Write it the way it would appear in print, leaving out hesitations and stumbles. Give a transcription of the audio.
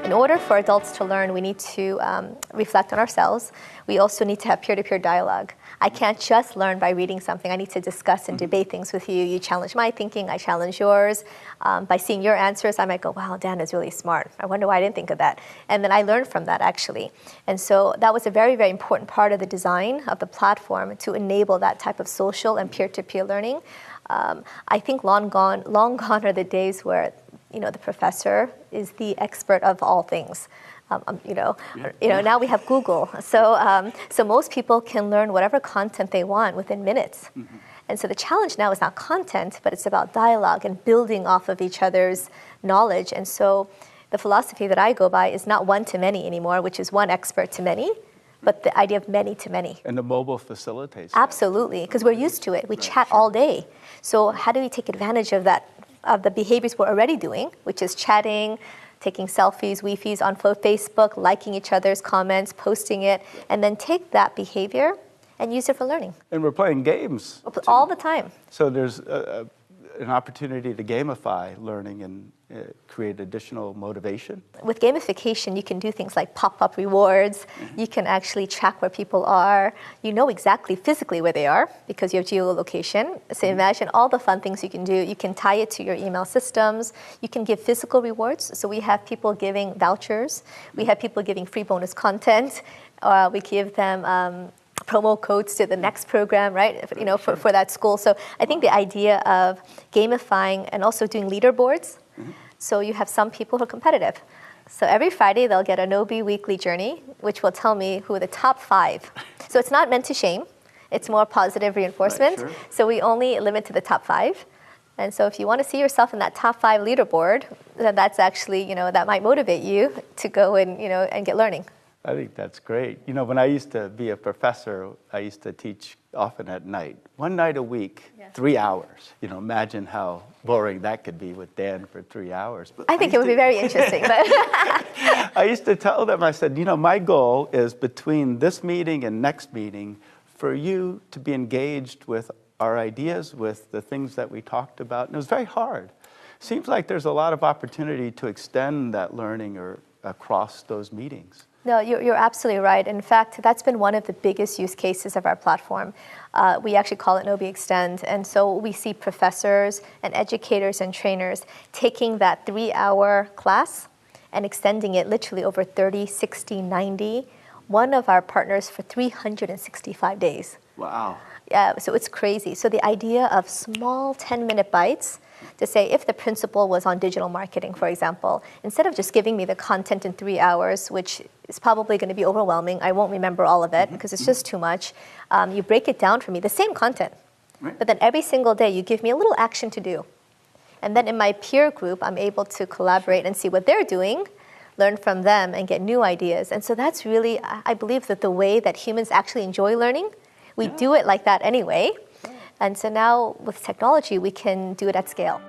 In order for adults to learn, we need to reflect on ourselves. We also need to have peer-to-peer dialogue. I can't just learn by reading something. I need to discuss and debate things with you. You challenge my thinking, I challenge yours. By seeing your answers, I might go, wow, Dan is really smart. I wonder why I didn't think of that. And then I learned from that, actually. And so that was a very, very important part of the design of the platform to enable that type of social and peer-to-peer learning. I think long gone are the days where the professor is the expert of all things. Now we have Google. So most people can learn whatever content they want within minutes. Mm-hmm. And so the challenge now is not content, but it's about dialogue and building off of each other's knowledge. And so the philosophy that I go by is not one to many anymore, which is one expert to many, but the idea of many to many. And the mobile facilitates that. Absolutely, because we're used to it. We chat all day. So how do we take advantage of that, of the behaviors we're already doing, which is chatting, taking selfies, Wi-Fi's on Facebook, liking each other's comments, posting it, and then take that behavior and use it for learning. And we're playing games. All the time. So there's an opportunity to gamify learning and create additional motivation. With gamification, you can do things like pop-up rewards. Mm-hmm. You can actually track where people are. You know exactly physically where they are because you have geolocation. So imagine all the fun things you can do. You can tie it to your email systems. You can give physical rewards. So we have people giving vouchers. We have people giving free bonus content. We give them promo codes to the next program, right? For that school. So I think the idea of gamifying and also doing leaderboards. Mm-hmm. So you have some people who are competitive. So every Friday they'll get a Gnowbe weekly journey, which will tell me who are the top 5. So it's not meant to shame. It's more positive reinforcement. Right, sure. So we only limit to the top 5. And so if you want to see yourself in that top 5 leaderboard, then that's actually, that might motivate you to go and, and get learning. I think that's great. When I used to be a professor, I used to teach often at night. One night a week, 3 hours. Imagine how boring that could be with Dan for 3 hours. But I think it would be very interesting. But I used to tell them, I said, my goal is between this meeting and next meeting for you to be engaged with our ideas, with the things that we talked about. And it was very hard. Seems like there's a lot of opportunity to extend that learning or across those meetings. No, you're absolutely right. In fact, that's been one of the biggest use cases of our platform. We actually call it Gnowbe Extend. And so we see professors and educators and trainers taking that 3-hour class and extending it literally over 30, 60, 90. One of our partners for 365 days. Wow. Yeah, so it's crazy. So the idea of small 10-minute bites to say if the principal was on digital marketing, for example, instead of just giving me the content in 3 hours, which is probably going to be overwhelming, I won't remember all of it because it's just too much, you break it down for me, the same content. Right. But then every single day you give me a little action to do. And then in my peer group, I'm able to collaborate and see what they're doing, learn from them and get new ideas. And so that's really, I believe that the way that humans actually enjoy learning, we do it like that anyway. And so now with technology, we can do it at scale.